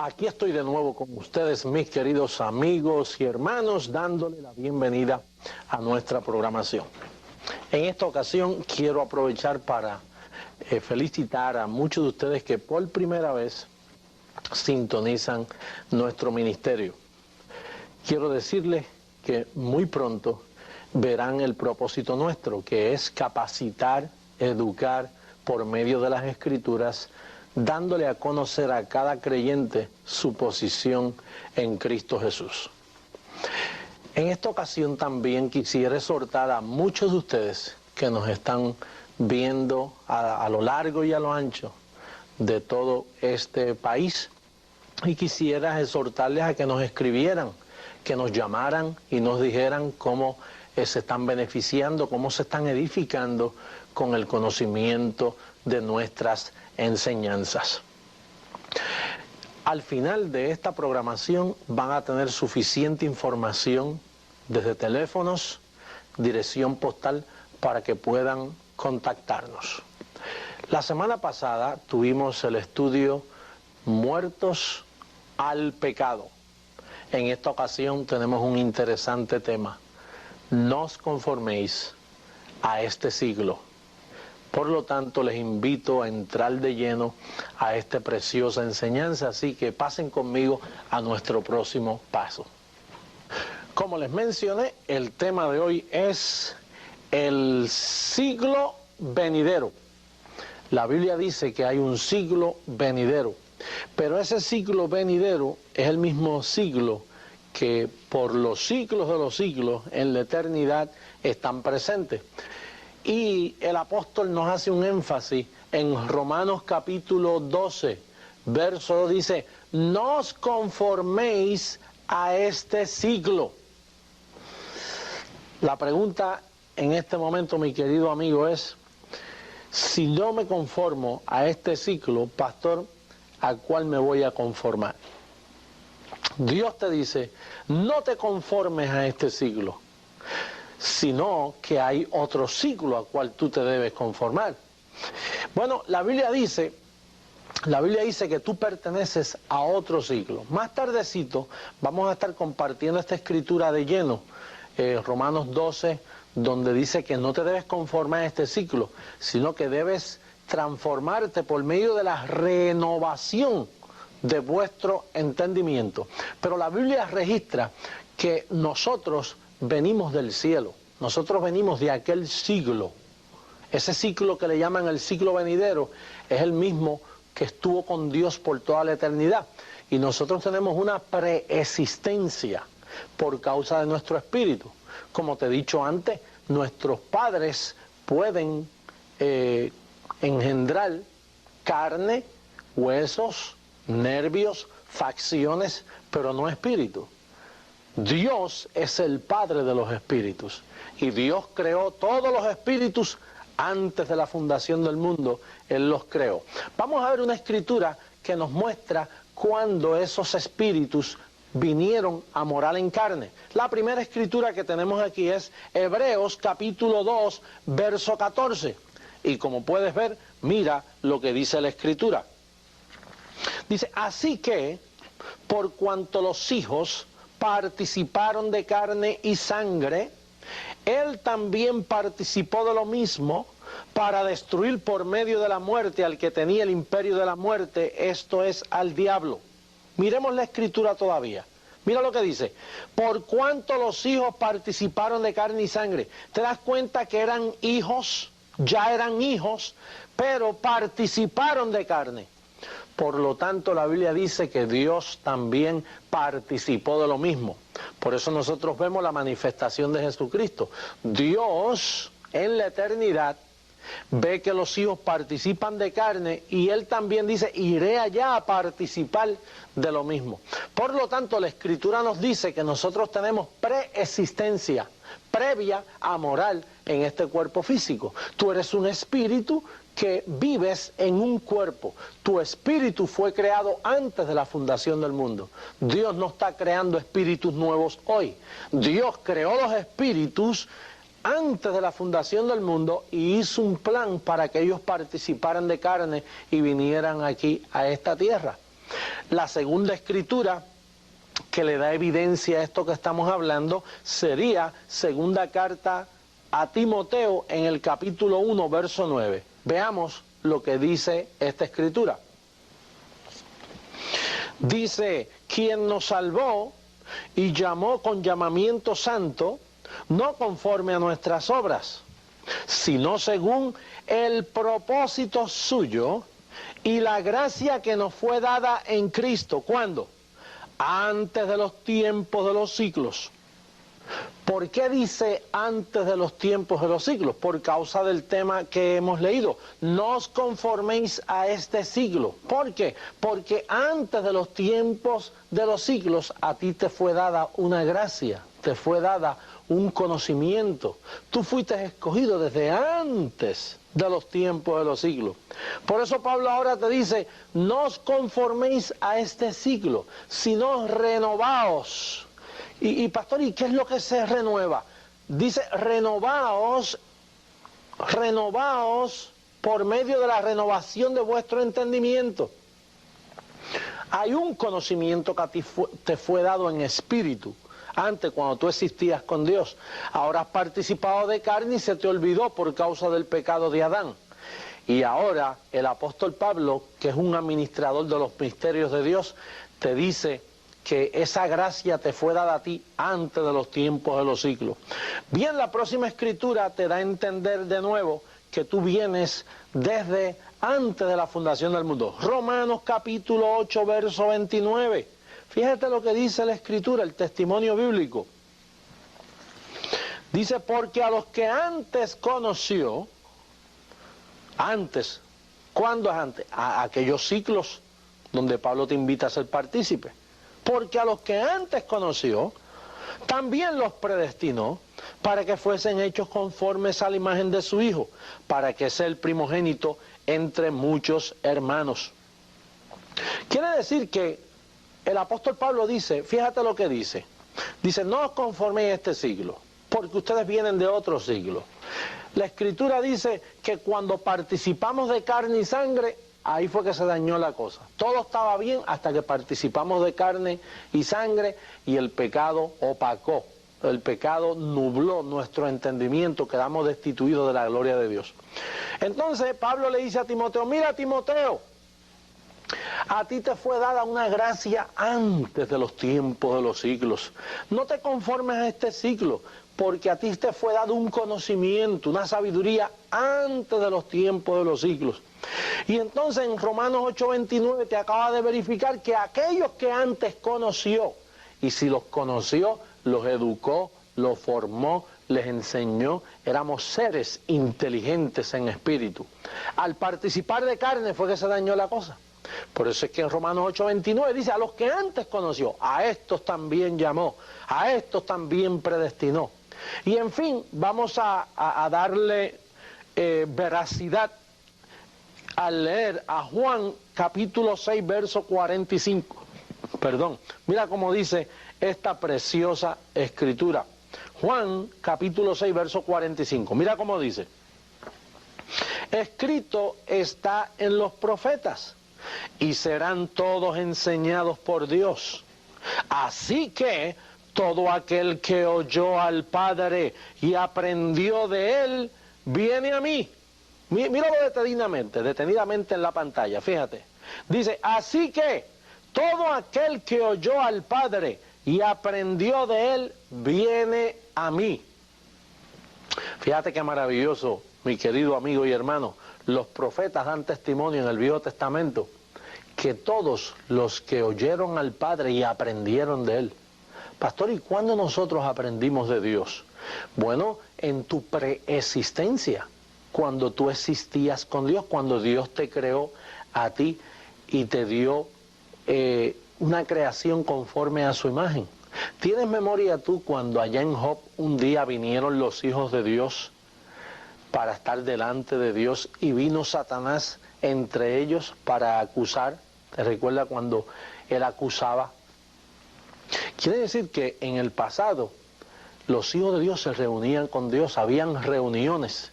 Aquí estoy de nuevo con ustedes, mis queridos amigos y hermanos, dándole la bienvenida a nuestra programación. En esta ocasión quiero aprovechar para felicitar a muchos de ustedes que por primera vez sintonizan nuestro ministerio. Quiero decirles que muy pronto verán el propósito nuestro, que es capacitar, educar por medio de las Escrituras, dándole a conocer a cada creyente su posición en Cristo Jesús. En esta ocasión también quisiera exhortar a muchos de ustedes que nos están viendo a lo largo y a lo ancho de todo este país, y quisiera exhortarles a que nos escribieran, que nos llamaran y nos dijeran cómo se están beneficiando, cómo se están edificando con el conocimiento de nuestras enseñanzas. Al final de esta programación van a tener suficiente información desde teléfonos, dirección postal, para que puedan contactarnos. La semana pasada tuvimos el estudio Muertos al Pecado. En esta ocasión tenemos un interesante tema: no os conforméis a este siglo. Por lo tanto, les invito a entrar de lleno a esta preciosa enseñanza, así que pasen conmigo a nuestro próximo paso. Como les mencioné, el tema de hoy es el siglo venidero. La Biblia dice que hay un siglo venidero, pero ese siglo venidero es el mismo siglo que por los siglos de los siglos en la eternidad están presentes. Y el apóstol nos hace un énfasis en Romanos capítulo 12, verso 2, dice: no os conforméis a este siglo. La pregunta en este momento, mi querido amigo, es: si no me conformo a este siglo, pastor, ¿a cuál me voy a conformar? Dios te dice: no te conformes a este siglo, sino que hay otro siglo al cual tú te debes conformar. Bueno, la Biblia dice que tú perteneces a otro siglo. Más tardecito vamos a estar compartiendo esta escritura de lleno, Romanos 12, donde dice que no te debes conformar a este siglo, sino que debes transformarte por medio de la renovación de vuestro entendimiento. Pero la Biblia registra que nosotros venimos del cielo, nosotros venimos de aquel siglo. Ese siglo que le llaman el siglo venidero es el mismo que estuvo con Dios por toda la eternidad. Y nosotros tenemos una preexistencia por causa de nuestro espíritu. Como te he dicho antes, nuestros padres pueden engendrar carne, huesos, nervios, facciones, pero no espíritu. Dios es el Padre de los espíritus, y Dios creó todos los espíritus antes de la fundación del mundo. Él los creó. Vamos a ver una escritura que nos muestra cuándo esos espíritus vinieron a morar en carne. La primera escritura que tenemos aquí es Hebreos capítulo 2, verso 14. Y como puedes ver, mira lo que dice la escritura. Dice: así que, por cuanto los hijos participaron de carne y sangre, él también participó de lo mismo, para destruir por medio de la muerte al que tenía el imperio de la muerte, esto es, al diablo. Miremos la escritura todavía. Mira lo que dice: por cuanto los hijos participaron de carne y sangre. ¿Te das cuenta que eran hijos? Ya eran hijos, pero participaron de carne. Por lo tanto, la Biblia dice que Dios también participó de lo mismo. Por eso nosotros vemos la manifestación de Jesucristo. Dios, en la eternidad, ve que los hijos participan de carne, y Él también dice: iré allá a participar de lo mismo. Por lo tanto, la Escritura nos dice que nosotros tenemos preexistencia previa a morar en este cuerpo físico. Tú eres un espíritu que vives en un cuerpo. Tu espíritu fue creado antes de la fundación del mundo. Dios no está creando espíritus nuevos hoy. Dios creó los espíritus antes de la fundación del mundo y hizo un plan para que ellos participaran de carne y vinieran aquí a esta tierra. La segunda escritura que le da evidencia a esto que estamos hablando sería segunda carta a Timoteo en el capítulo 1, verso 9. Veamos lo que dice esta escritura. Dice, quien nos salvó y llamó con llamamiento santo, no conforme a nuestras obras, sino según el propósito suyo y la gracia que nos fue dada en Cristo. ¿Cuándo? Antes de los tiempos de los siglos. ¿Por qué dice antes de los tiempos de los siglos? Por causa del tema que hemos leído. No os conforméis a este siglo. ¿Por qué? Porque antes de los tiempos de los siglos a ti te fue dada una gracia, te fue dada un conocimiento. Tú fuiste escogido desde antes de los tiempos de los siglos. Por eso Pablo ahora te dice, no os conforméis a este siglo, sino renovaos. Y pastor, ¿y qué es lo que se renueva? Dice, renovaos por medio de la renovación de vuestro entendimiento. Hay un conocimiento que a ti te fue dado en espíritu. Antes, cuando tú existías con Dios, ahora has participado de carne y se te olvidó por causa del pecado de Adán. Y ahora el apóstol Pablo, que es un administrador de los misterios de Dios, te dice que esa gracia te fue dada a ti antes de los tiempos de los siglos. Bien, la próxima escritura te da a entender de nuevo que tú vienes desde antes de la fundación del mundo. Romanos capítulo 8, verso 29. Fíjate lo que dice la escritura, el testimonio bíblico. Dice, porque a los que antes conoció, antes, ¿cuándo es antes? A aquellos ciclos donde Pablo te invita a ser partícipe. Porque a los que antes conoció, también los predestinó para que fuesen hechos conformes a la imagen de su Hijo, para que sea el primogénito entre muchos hermanos. Quiere decir que el apóstol Pablo dice, fíjate lo que dice, no os conforméis a este siglo, porque ustedes vienen de otro siglo. La escritura dice que cuando participamos de carne y sangre, ahí fue que se dañó la cosa. Todo estaba bien hasta que participamos de carne y sangre y el pecado opacó, el pecado nubló nuestro entendimiento, quedamos destituidos de la gloria de Dios. Entonces Pablo le dice a Timoteo, mira Timoteo, a ti te fue dada una gracia antes de los tiempos de los siglos. No te conformes a este siglo, porque a ti te fue dado un conocimiento, una sabiduría antes de los tiempos de los siglos. Y entonces en Romanos 8:29 te acaba de verificar que aquellos que antes conoció, y si los conoció, los educó, los formó, les enseñó, éramos seres inteligentes en espíritu. Al participar de carne fue que se dañó la cosa. Por eso es que en Romanos 8:29 dice, a los que antes conoció, a estos también llamó, a estos también predestinó. Y en fin, vamos a darle veracidad al leer a Juan capítulo 6, verso 45. Perdón, mira cómo dice esta preciosa escritura. Juan capítulo 6, verso 45. Mira cómo dice. Escrito está en los profetas, y serán todos enseñados por Dios. Así que todo aquel que oyó al Padre y aprendió de él, viene a mí. Míralo detenidamente en la pantalla, fíjate. Dice, así que todo aquel que oyó al Padre y aprendió de él, viene a mí. Fíjate qué maravilloso, mi querido amigo y hermano. Los profetas dan testimonio en el Viejo Testamento que todos los que oyeron al Padre y aprendieron de él. Pastor, ¿y cuándo nosotros aprendimos de Dios? Bueno, en tu preexistencia, cuando tú existías con Dios, cuando Dios te creó a ti y te dio una creación conforme a su imagen. ¿Tienes memoria tú cuando allá en Job un día vinieron los hijos de Dios para estar delante de Dios y vino Satanás entre ellos para acusar? ¿Te recuerdas cuando él acusaba? Quiere decir que en el pasado los hijos de Dios se reunían con Dios, habían reuniones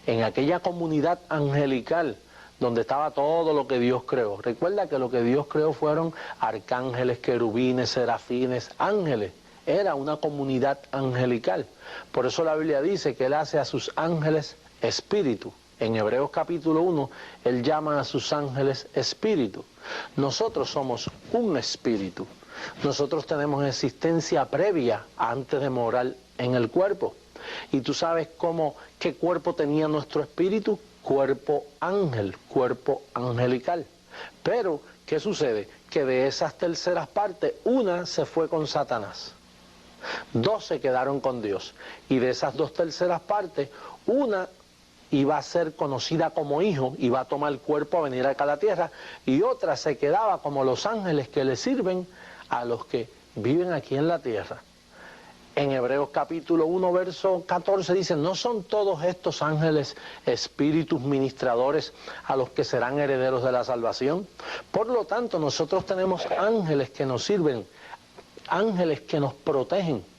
en aquella comunidad angelical donde estaba todo lo que Dios creó. Recuerda que lo que Dios creó fueron arcángeles, querubines, serafines, ángeles. Era una comunidad angelical. Por eso la Biblia dice que Él hace a sus ángeles espíritu. En Hebreos capítulo 1, Él llama a sus ángeles espíritu. Nosotros somos un espíritu. Nosotros tenemos existencia previa antes de morar en el cuerpo. Y tú sabes qué cuerpo tenía nuestro espíritu. Cuerpo ángel, cuerpo angelical. Pero, ¿qué sucede? Que de esas terceras partes, una se fue con Satanás. 2 se quedaron con Dios. Y de esas 2 terceras partes, una iba a ser conocida como hijo, iba a tomar el cuerpo a venir acá a la tierra, y otra se quedaba como los ángeles que le sirven a los que viven aquí en la tierra. En Hebreos capítulo 1, verso 14 dice, ¿no son todos estos ángeles espíritus ministradores a los que serán herederos de la salvación? Por lo tanto, nosotros tenemos ángeles que nos sirven, ángeles que nos protegen.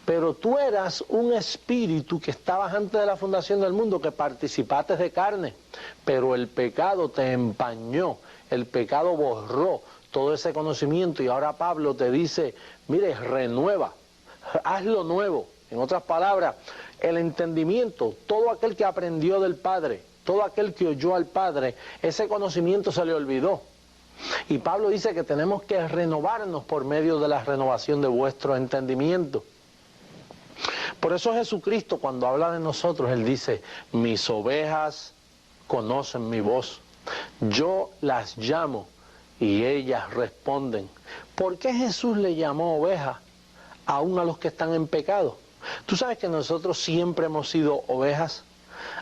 Pero tú eras un espíritu que estabas antes de la fundación del mundo, que participaste de carne, pero el pecado te empañó, el pecado borró todo ese conocimiento, y ahora Pablo te dice, mire, renueva, hazlo nuevo. En otras palabras, el entendimiento, todo aquel que aprendió del Padre, todo aquel que oyó al Padre, ese conocimiento se le olvidó. Y Pablo dice que tenemos que renovarnos por medio de la renovación de vuestro entendimiento. Por eso Jesucristo, cuando habla de nosotros, Él dice, mis ovejas conocen mi voz, yo las llamo y ellas responden. ¿Por qué Jesús le llamó ovejas aún a los que están en pecado? Tú sabes que nosotros siempre hemos sido ovejas.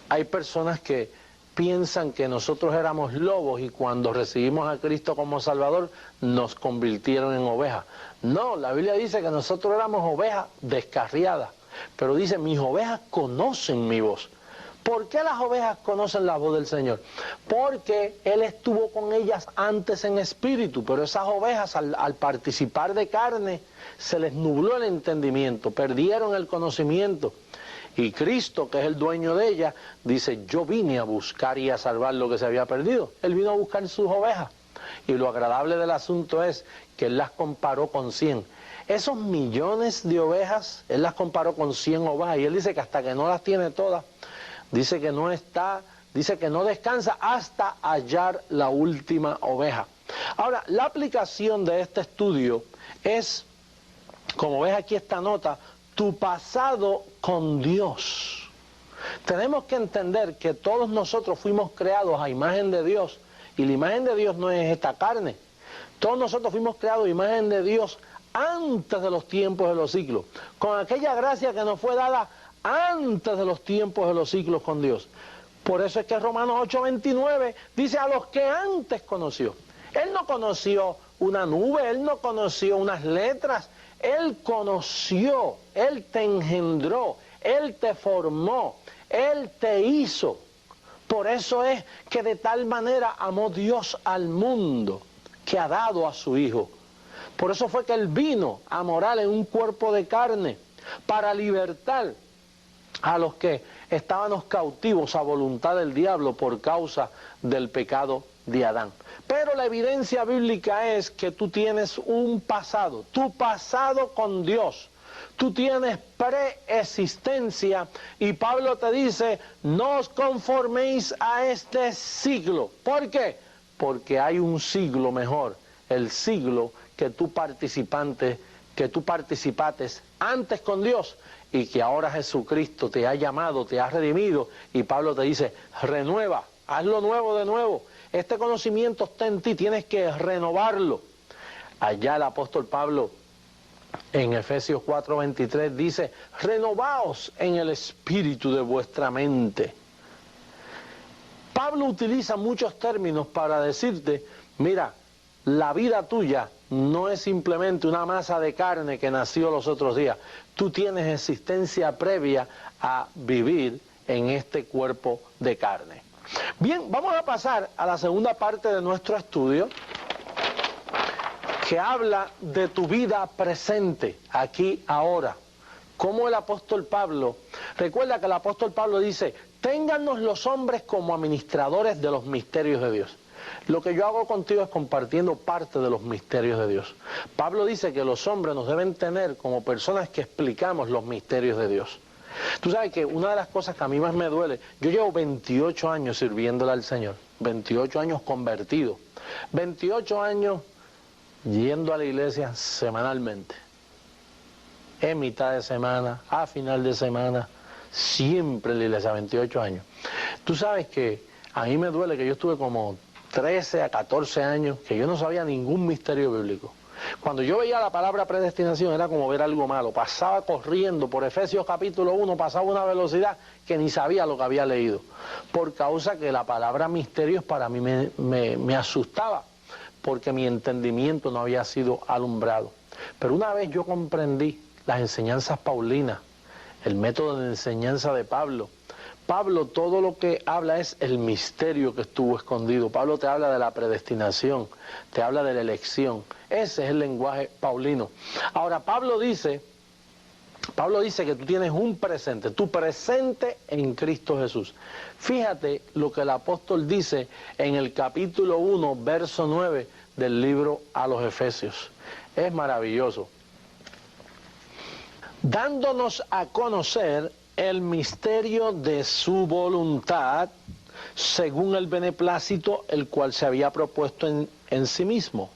Hay personas que piensan que nosotros éramos lobos y cuando recibimos a Cristo como Salvador nos convirtieron en ovejas. No, la Biblia dice que nosotros éramos ovejas descarriadas, pero dice, mis ovejas conocen mi voz. ¿Por qué las ovejas conocen la voz del Señor? Porque Él estuvo con ellas antes en espíritu, pero esas ovejas al participar de carne se les nubló el entendimiento, perdieron el conocimiento. Y Cristo, que es el dueño de ellas, dice, yo vine a buscar y a salvar lo que se había perdido. Él vino a buscar sus ovejas. Y lo agradable del asunto es que Él las comparó con 100. Esos millones de ovejas, Él las comparó con 100 ovejas. Y Él dice que hasta que no las tiene todas, dice que no descansa hasta hallar la última oveja. Ahora, la aplicación de este estudio es, como ves aquí esta nota, tu pasado con Dios. Tenemos que entender que todos nosotros fuimos creados a imagen de Dios, y la imagen de Dios no es esta carne. Todos nosotros fuimos creados a imagen de Dios antes de los tiempos de los siglos, con aquella gracia que nos fue dada antes de los tiempos de los siglos con Dios. Por eso es que Romanos 8:29 dice, a los que antes conoció. Él no conoció una nube, Él no conoció unas letras, Él conoció, Él te engendró, Él te formó, Él te hizo. Por eso es que de tal manera amó Dios al mundo, que ha dado a su Hijo. Por eso fue que Él vino a morar en un cuerpo de carne, para libertar a los que estábamos cautivos a voluntad del diablo por causa del pecado de Adán. Pero la evidencia bíblica es que tú tienes un pasado, tu pasado con Dios. Tú tienes preexistencia y Pablo te dice, no os conforméis a este siglo. ¿Por qué? Porque hay un siglo mejor, el siglo que tú participaste antes con Dios y que ahora Jesucristo te ha llamado, te ha redimido, y Pablo te dice, renueva, hazlo nuevo de nuevo. Este conocimiento está en ti, tienes que renovarlo. Allá el apóstol Pablo en Efesios 4:23 dice, renovaos en el espíritu de vuestra mente. Pablo utiliza muchos términos para decirte, mira, la vida tuya no es simplemente una masa de carne que nació los otros días. Tú tienes existencia previa a vivir en este cuerpo de carne. Bien, vamos a pasar a la segunda parte de nuestro estudio, que habla de tu vida presente, aquí, ahora. Como el apóstol Pablo, recuerda que el apóstol Pablo dice, Téngannos los hombres como administradores de los misterios de Dios. Lo que yo hago contigo es compartiendo parte de los misterios de Dios. Pablo dice que los hombres nos deben tener como personas que explicamos los misterios de Dios. Tú sabes que una de las cosas que a mí más me duele, yo llevo 28 años sirviéndole al Señor, 28 años convertido, 28 años yendo a la iglesia semanalmente, en mitad de semana, a final de semana, siempre en la iglesia, 28 años. Tú sabes que a mí me duele que yo estuve como 13 a 14 años, que yo no sabía ningún misterio bíblico. Cuando yo veía la palabra predestinación era como ver algo malo, pasaba corriendo por Efesios capítulo 1, pasaba a una velocidad que ni sabía lo que había leído, por causa que la palabra misterios para mí me asustaba, porque mi entendimiento no había sido alumbrado. Pero una vez yo comprendí las enseñanzas paulinas, el método de enseñanza de Pablo, todo lo que habla es el misterio que estuvo escondido. Pablo te habla de la predestinación, te habla de la elección. Ese es el lenguaje paulino. Ahora, Pablo dice que tú tienes un presente, tu presente en Cristo Jesús. Fíjate lo que el apóstol dice en el capítulo 1, verso 9 del libro a los Efesios. Es maravilloso. Dándonos a conocer el misterio de su voluntad, según el beneplácito, el cual se había propuesto en sí mismo.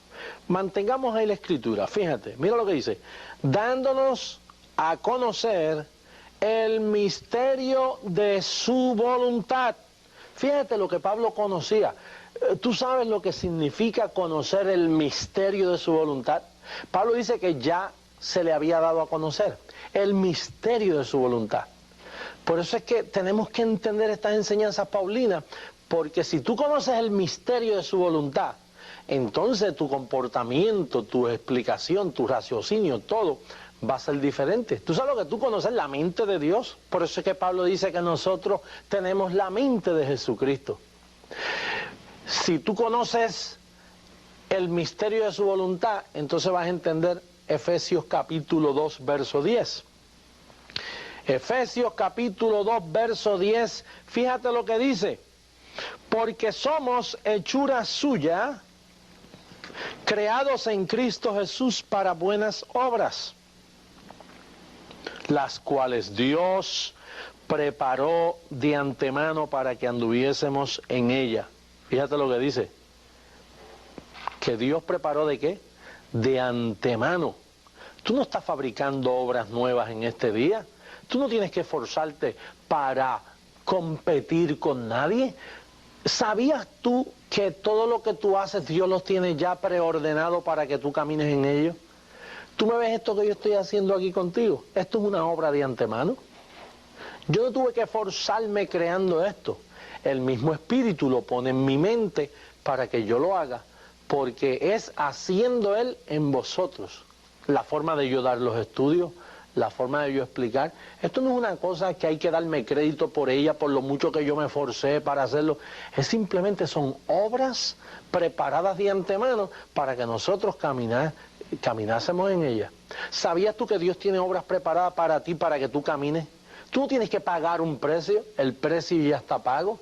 Mantengamos ahí la escritura, fíjate, mira lo que dice, dándonos a conocer el misterio de su voluntad. Fíjate lo que Pablo conocía. ¿Tú sabes lo que significa conocer el misterio de su voluntad? Pablo dice que ya se le había dado a conocer el misterio de su voluntad. Por eso es que tenemos que entender estas enseñanzas paulinas, porque si tú conoces el misterio de su voluntad, entonces tu comportamiento, tu explicación, tu raciocinio, todo va a ser diferente. Tú sabes lo que tú conoces, la mente de Dios. Por eso es que Pablo dice que nosotros tenemos la mente de Jesucristo. Si tú conoces el misterio de su voluntad, entonces vas a entender Efesios capítulo 2, verso 10. Efesios capítulo 2, verso 10, fíjate lo que dice. Porque somos hechura suya, creados en Cristo Jesús para buenas obras, las cuales Dios preparó de antemano para que anduviésemos en ella. Fíjate lo que dice. ¿Que Dios preparó de qué? De antemano. Tú no estás fabricando obras nuevas en este día. Tú no tienes que esforzarte para competir con nadie. ¿Sabías tú que todo lo que tú haces Dios los tiene ya preordenado para que tú camines en ellos? ¿Tú me ves esto que yo estoy haciendo aquí contigo? Esto es una obra de antemano. Yo no tuve que esforzarme creando esto. El mismo Espíritu lo pone en mi mente para que yo lo haga, porque es haciendo Él en vosotros. La forma de yo dar los estudios, la forma de yo explicar. Esto no es una cosa que hay que darme crédito por ella, por lo mucho que yo me esforcé para hacerlo. Es simplemente son obras preparadas de antemano para que nosotros caminásemos en ellas. ¿Sabías tú que Dios tiene obras preparadas para ti, para que tú camines? Tú no tienes que pagar un precio, el precio ya está pago.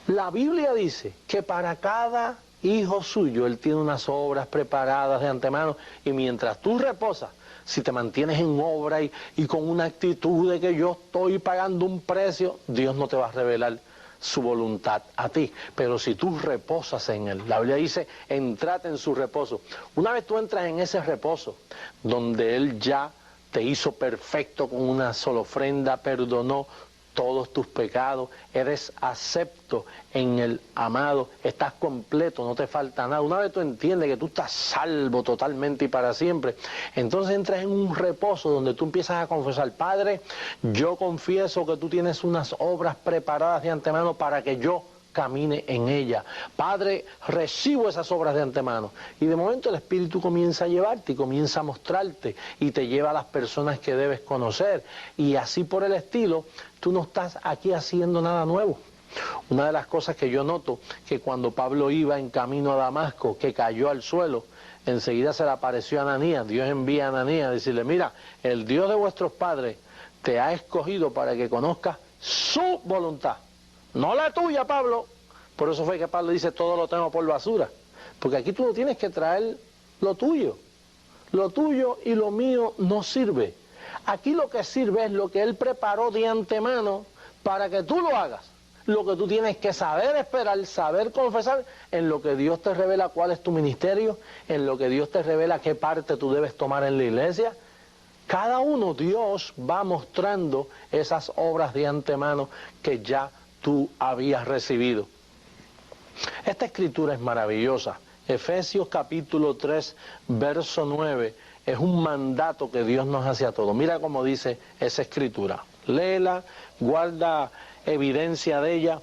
La Biblia dice que para cada hijo suyo Él tiene unas obras preparadas de antemano, y mientras tú reposas, si te mantienes en obra y con una actitud de que yo estoy pagando un precio, Dios no te va a revelar su voluntad a ti. Pero si tú reposas en Él, la Biblia dice, entrad en su reposo. Una vez tú entras en ese reposo, donde Él ya te hizo perfecto con una sola ofrenda, perdonó todos tus pecados, eres acepto en el amado, estás completo, no te falta nada. Una vez tú entiendes que tú estás salvo totalmente y para siempre, entonces entras en un reposo donde tú empiezas a confesar, Padre, yo confieso que tú tienes unas obras preparadas de antemano para que yo camine en ella. Padre, recibo esas obras de antemano. Y de momento el Espíritu comienza a llevarte y comienza a mostrarte y te lleva a las personas que debes conocer. Y así por el estilo, tú no estás aquí haciendo nada nuevo. Una de las cosas que yo noto, que cuando Pablo iba en camino a Damasco, que cayó al suelo, enseguida se le apareció a Ananías. Dios envía a Ananías a decirle, mira, el Dios de vuestros padres te ha escogido para que conozcas su voluntad, no la tuya, Pablo. Por eso fue que Pablo dice, todo lo tengo por basura. Porque aquí tú no tienes que traer lo tuyo. Lo tuyo y lo mío no sirve. Aquí lo que sirve es lo que Él preparó de antemano para que tú lo hagas. Lo que tú tienes que saber esperar, saber confesar, en lo que Dios te revela cuál es tu ministerio, en lo que Dios te revela qué parte tú debes tomar en la iglesia. Cada uno Dios va mostrando esas obras de antemano que ya tú habías recibido. Esta escritura es maravillosa. Efesios capítulo 3, verso 9, es un mandato que Dios nos hace a todos. Mira cómo dice esa escritura. Léela, guarda evidencia de ella.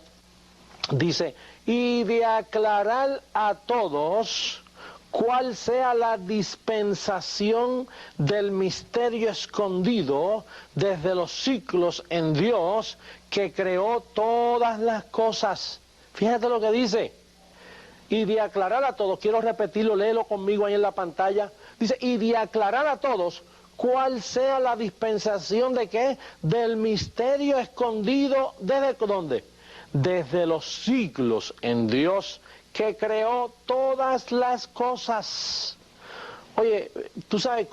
Dice, y de aclarar a todos cuál sea la dispensación del misterio escondido desde los siglos en Dios, que creó todas las cosas. Fíjate lo que dice. Y de aclarar a todos, quiero repetirlo, léelo conmigo ahí en la pantalla. Dice, y de aclarar a todos cuál sea la dispensación de qué, del misterio escondido, ¿desde dónde? Desde los siglos en Dios, que creó todas las cosas. Oye, tú sabes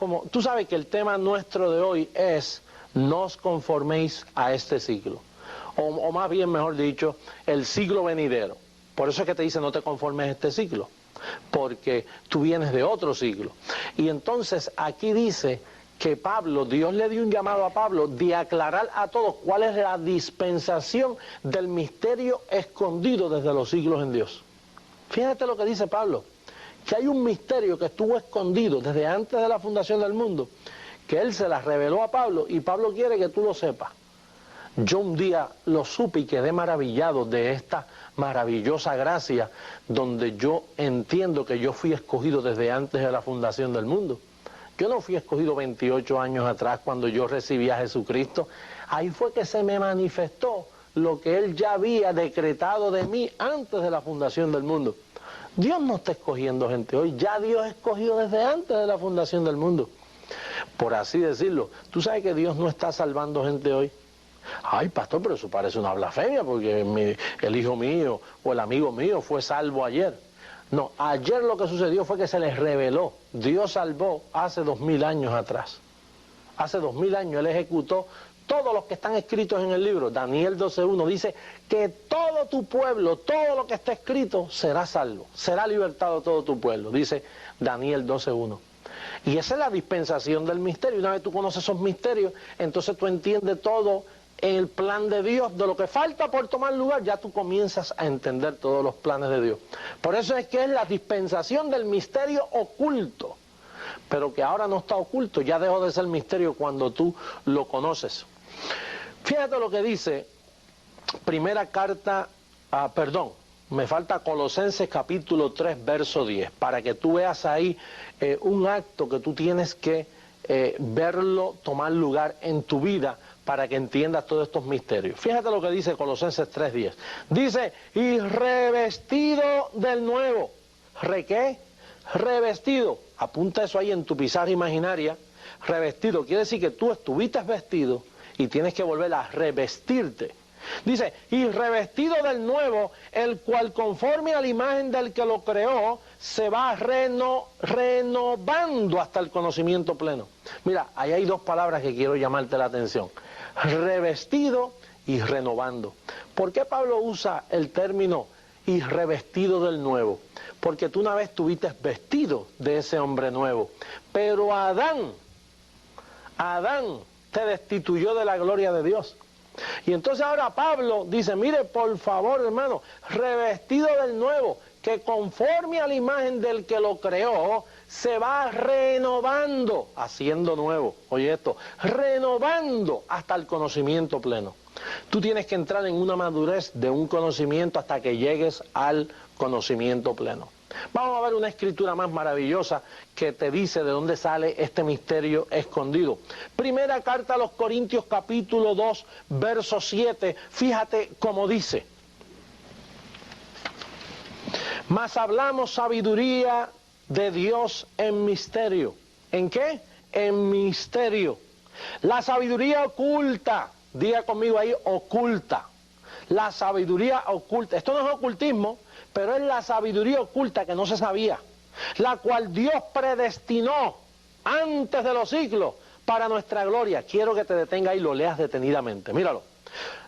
que el tema nuestro de hoy es, no os conforméis a este siglo, o más bien, mejor dicho, el siglo venidero. Por eso es que te dice, no te conformes a este siglo, porque tú vienes de otro siglo. Y entonces aquí dice que Pablo, Dios le dio un llamado a Pablo de aclarar a todos cuál es la dispensación del misterio escondido desde los siglos en Dios. Fíjate lo que dice Pablo, que hay un misterio que estuvo escondido desde antes de la fundación del mundo, que él se la reveló a Pablo, y Pablo quiere que tú lo sepas. Yo un día lo supe y quedé maravillado de esta maravillosa gracia, donde yo entiendo que yo fui escogido desde antes de la fundación del mundo. Yo no fui escogido 28 años atrás cuando yo recibí a Jesucristo. Ahí fue que se me manifestó lo que Él ya había decretado de mí antes de la fundación del mundo. Dios no está escogiendo gente hoy, ya Dios escogió desde antes de la fundación del mundo. Por así decirlo, tú sabes que Dios no está salvando gente hoy. Ay, pastor, pero eso parece una blasfemia, porque el hijo mío o el amigo mío fue salvo ayer. No, ayer lo que sucedió fue que se les reveló. Dios salvó hace 2000 años atrás. Hace 2000 años Él ejecutó todos los que están escritos en el libro. Daniel 12:1 dice que todo tu pueblo, todo lo que está escrito será salvo, será libertado todo tu pueblo, dice Daniel 12:1. Y esa es la dispensación del misterio. Una vez tú conoces esos misterios, entonces tú entiendes todo en el plan de Dios. De lo que falta por tomar lugar, ya tú comienzas a entender todos los planes de Dios. Por eso es que es la dispensación del misterio oculto, pero que ahora no está oculto, ya dejó de ser misterio cuando tú lo conoces. Fíjate lo que dice primera carta, me falta Colosenses capítulo 3, verso 10, para que tú veas ahí un acto que tú tienes que verlo tomar lugar en tu vida, para que entiendas todos estos misterios. Fíjate lo que dice Colosenses 3:10. Dice, y revestido del nuevo. ¿Qué? Revestido. Apunta eso ahí en tu pizarra imaginaria. Revestido quiere decir que tú estuviste vestido y tienes que volver a revestirte. Dice, y revestido del nuevo, el cual conforme a la imagen del que lo creó, se va renovando hasta el conocimiento pleno. Mira, ahí hay dos palabras que quiero llamarte la atención. Revestido y renovando. ¿Por qué Pablo usa el término y revestido del nuevo? Porque tú una vez estuviste vestido de ese hombre nuevo, pero Adán te destituyó de la gloria de Dios. Y entonces ahora Pablo dice, mire, por favor, hermano, revestido del nuevo, que conforme a la imagen del que lo creó, se va renovando, haciendo nuevo. Oye esto, renovando hasta el conocimiento pleno. Tú tienes que entrar en una madurez de un conocimiento hasta que llegues al conocimiento pleno. Vamos a ver una escritura más maravillosa que te dice de dónde sale este misterio escondido. Primera carta a los Corintios capítulo 2, verso 7, fíjate cómo dice. Mas hablamos sabiduría de Dios en misterio. ¿En qué? En misterio. La sabiduría oculta diga conmigo ahí, oculta. La sabiduría oculta. Esto no es ocultismo, pero es la sabiduría oculta que no se sabía, la cual Dios predestinó antes de los siglos para nuestra gloria. Quiero que te detenga y lo leas detenidamente, míralo.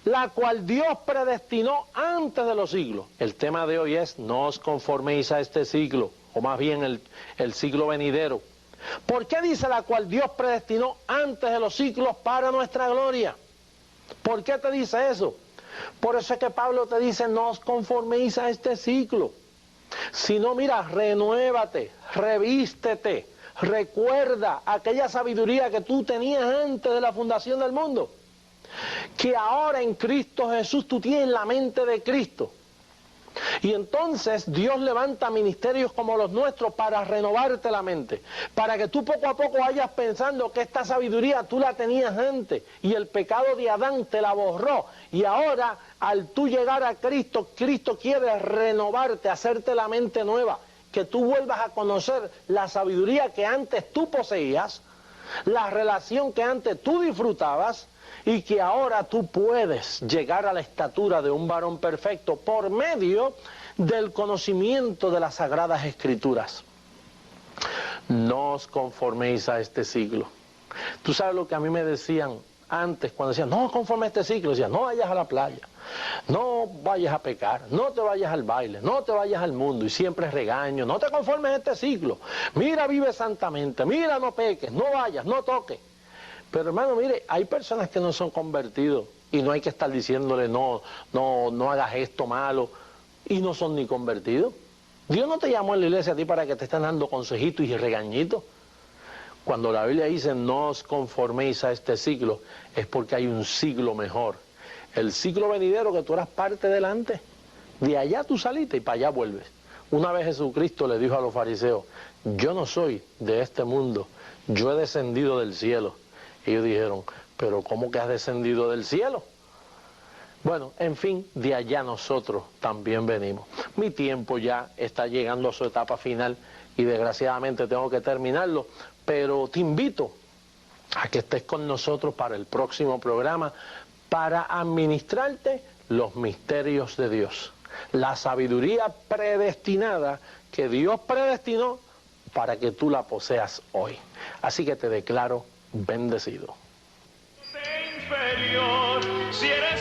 La cual Dios predestinó antes de los siglos. El tema de hoy es: no os conforméis a este siglo, o más bien el siglo venidero. ¿Por qué dice la cual Dios predestinó antes de los siglos para nuestra gloria? ¿Por qué te dice eso? Por eso es que Pablo te dice: no os conforméis a este siglo, sino mira, renuévate, revístete, recuerda aquella sabiduría que tú tenías antes de la fundación del mundo, que ahora en Cristo Jesús tú tienes la mente de Cristo. Y entonces Dios levanta ministerios como los nuestros para renovarte la mente, para que tú poco a poco vayas pensando que esta sabiduría tú la tenías antes y el pecado de Adán te la borró, y ahora al tú llegar a Cristo, Cristo quiere renovarte, hacerte la mente nueva, que tú vuelvas a conocer la sabiduría que antes tú poseías, la relación que antes tú disfrutabas, y que ahora tú puedes llegar a la estatura de un varón perfecto por medio del conocimiento de las Sagradas Escrituras. No os conforméis a este siglo. Tú sabes lo que a mí me decían antes cuando decían: no conforme a este siglo. Decían: no vayas a la playa, no vayas a pecar, no te vayas al baile, no te vayas al mundo. Y siempre regaño: no te conformes a este siglo, mira, vive santamente, mira, no peques, no vayas, no toques. Pero hermano, mire, hay personas que no son convertidos y no hay que estar diciéndole no hagas esto malo, y no son ni convertidos. Dios no te llamó en la iglesia a ti para que te estén dando consejitos y regañitos. Cuando la Biblia dice: no os conforméis a este siglo, es porque hay un siglo mejor. El siglo venidero que tú eras parte delante. De allá tú saliste y para allá vuelves. Una vez Jesucristo le dijo a los fariseos: yo no soy de este mundo, yo he descendido del cielo. Ellos dijeron: pero ¿cómo que has descendido del cielo? Bueno, en fin, de allá nosotros también venimos. Mi tiempo ya está llegando a su etapa final y desgraciadamente tengo que terminarlo, pero te invito a que estés con nosotros para el próximo programa para administrarte los misterios de Dios, la sabiduría predestinada que Dios predestinó para que tú la poseas hoy. Así que te declaro bendecido. Inferior, si eres